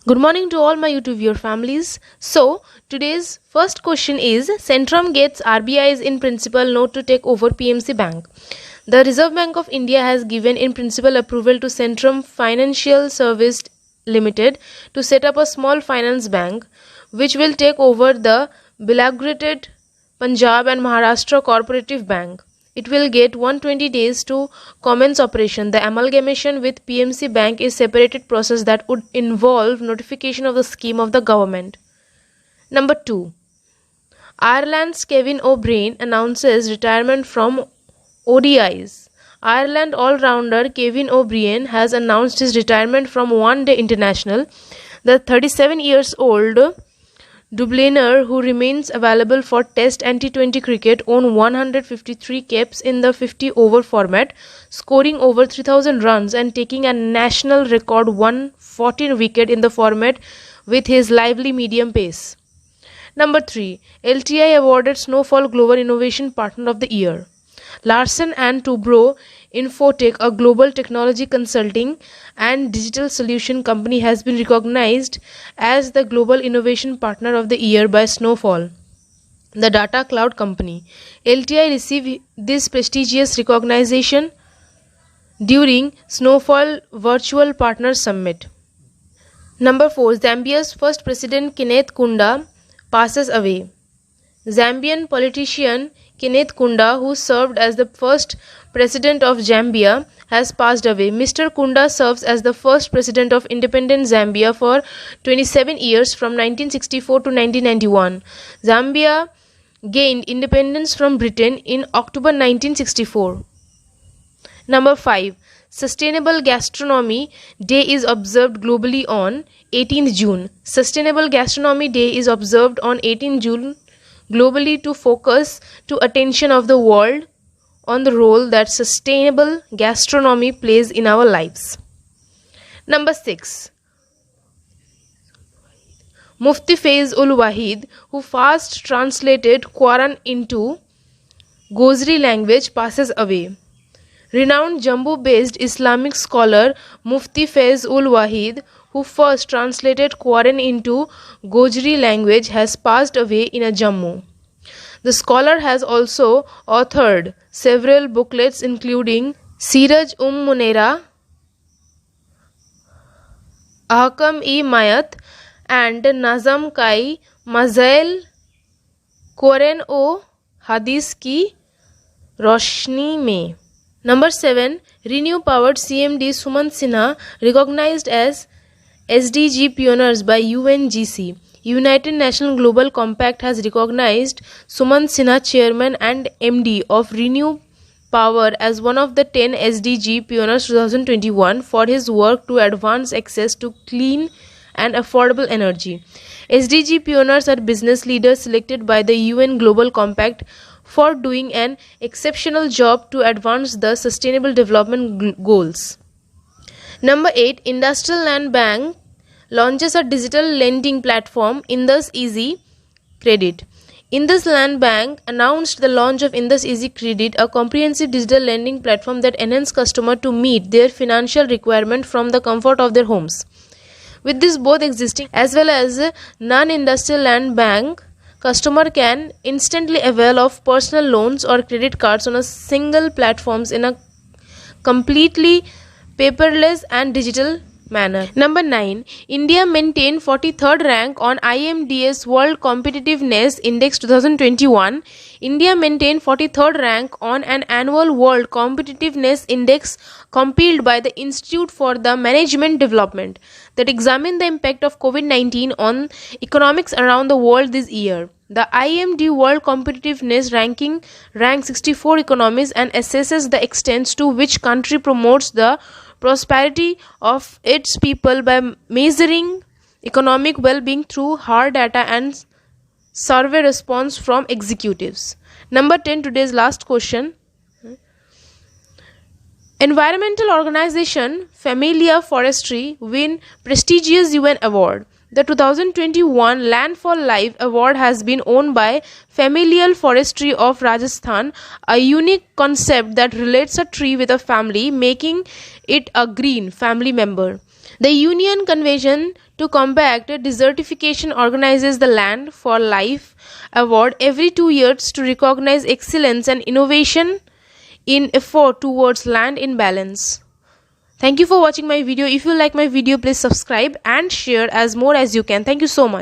Good morning to all my YouTube viewer families. So, today's first question is Centrum gets RBI's in principle note to take over PMC Bank. The Reserve Bank of India has given in principle approval to Centrum Financial Service Limited to set up a small finance bank which will take over the beleaguered Punjab and Maharashtra Cooperative Bank. It will get 120 days to commence operation. The amalgamation with PMC Bank is a separated process that would involve notification of the scheme of the government. Number 2. Ireland's Kevin O'Brien announces retirement from ODIs. Ireland all-rounder Kevin O'Brien has announced his retirement from one-day international. The 37 years old Dubliner, who remains available for Test and T20 cricket, won 153 caps in the 50-over format, scoring over 3,000 runs and taking a national record 114 wicket in the format with his lively medium pace. Number 3. LTI awarded Snowfall Global Innovation Partner of the Year. Larsen and Toubro Infotech, a global technology consulting and digital solution company, has been recognized as the Global Innovation Partner of the Year by Snowfall, the data cloud company. LTI received this prestigious recognition during Snowfall Virtual Partner Summit. Number 4. Zambia's first president Kenneth Kunda passes away. Zambian politician Kenneth Kunda, who served as the first president of Zambia, has passed away. Mr. Kunda serves as the first president of independent Zambia for 27 years from 1964 to 1991. Zambia gained independence from Britain in October 1964. Number 5. Sustainable Gastronomy Day is observed globally on 18th June. Sustainable Gastronomy Day is observed on 18th June globally to focus to attention of the world on the role that sustainable gastronomy plays in our lives. Number 6. Mufti Faiz ul Wahid, who first translated Quran into Gozri language, passes away. Renowned Jammu-based Islamic scholar Mufti Faiz ul Wahid, who first translated Quran into Gojri language, has passed away in Jammu. The scholar has also authored several booklets including Siraj Munera, Ahkam-e-Mayat and Nazam Kai Mazail Quran o Hadith ki Roshni mein. Number 7. Renew powered CMD Sumant Sinha recognized as SDG pioneers by UNGC. United Nations Global Compact has recognized Sumant Sinha, chairman and MD of Renew Power, as one of the 10 SDG pioneers 2021 for his work to advance access to clean and affordable energy. SDG pioneers are business leaders selected by the UN Global Compact for doing an exceptional job to advance the Sustainable Development Goals. Number 8. Industrial Land Bank launches a digital lending platform, Indus Easy Credit. Indus Land Bank announced the launch of Indus Easy Credit, a comprehensive digital lending platform that enables customers to meet their financial requirement from the comfort of their homes. With this, both existing as well as non-industrial land bank customer can instantly avail of personal loans or credit cards on a single platforms in a completely paperless and digital manner. Number 9. India maintained 43rd rank on IMD's World Competitiveness Index 2021. India maintained 43rd rank on an annual World Competitiveness Index compiled by the Institute for the Management Development that examined the impact of COVID-19 on economics around the world this year. The IMD World Competitiveness Ranking ranks 64 economies and assesses the extent to which country promotes the prosperity of its people by measuring economic well-being through hard data and survey response from executives. Number 10, today's last question. Environmental organization Familia Forestry win prestigious UN award. The 2021 Land for Life award has been won by Familial Forestry of Rajasthan, a unique concept that relates a tree with a family, making it a green family member. The UN Convention to Combat Desertification organizes the Land for Life Award every 2 years to recognize excellence and innovation in effort towards land in balance. Thank you for watching my video. If you like my video, please subscribe and share as more as you can. Thank you so much.